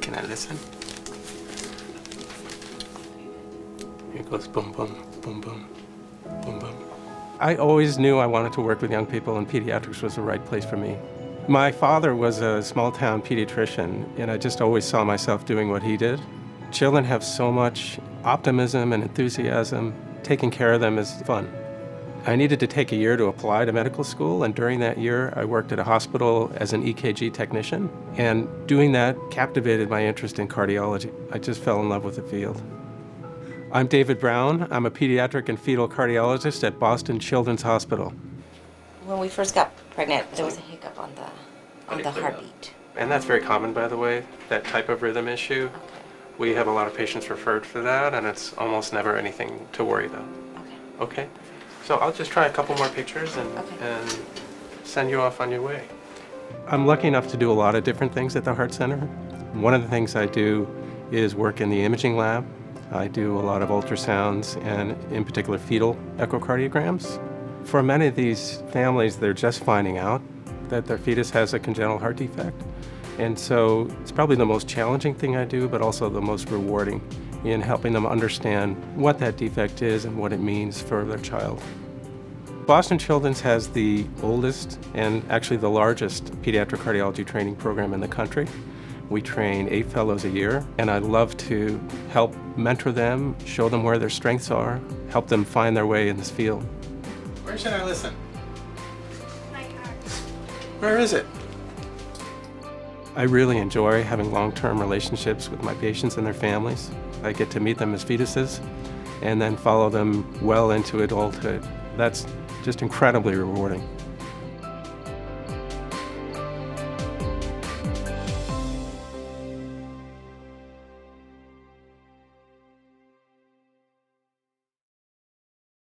Can I listen? Here goes boom, boom, boom, boom, boom, boom. I always knew I wanted to work with young people, and pediatrics was the right place for me. My father was a small-town pediatrician, and I just always saw myself doing what he did. Children have so much optimism and enthusiasm. Taking care of them is fun. I needed to take a year to apply to medical school, and during that year, I worked at a hospital as an EKG technician, and doing that captivated my interest in cardiology. I just fell in love with the field. I'm David Brown. I'm a pediatric and fetal cardiologist at Boston Children's Hospital. When we first got pregnant, there was a hiccup on the heartbeat. And that's very common, by the way, that type of rhythm issue. Okay. We have a lot of patients referred for that, and it's almost never anything to worry about. Okay. Okay? So I'll just try a couple more pictures and send you off on your way. I'm lucky enough to do a lot of different things at the Heart Center. One of the things I do is work in the imaging lab. I do a lot of ultrasounds and in particular fetal echocardiograms. For many of these families, they're just finding out that their fetus has a congenital heart defect. And so it's probably the most challenging thing I do, but also the most rewarding in helping them understand what that defect is and what it means for their child. Boston Children's has the oldest and actually the largest pediatric cardiology training program in the country. We train 8 fellows a year, and I love to help mentor them, show them where their strengths are, help them find their way in this field. Where should I listen? My heart. Where is it? I really enjoy having long-term relationships with my patients and their families. I get to meet them as fetuses and then follow them well into adulthood. That's just incredibly rewarding.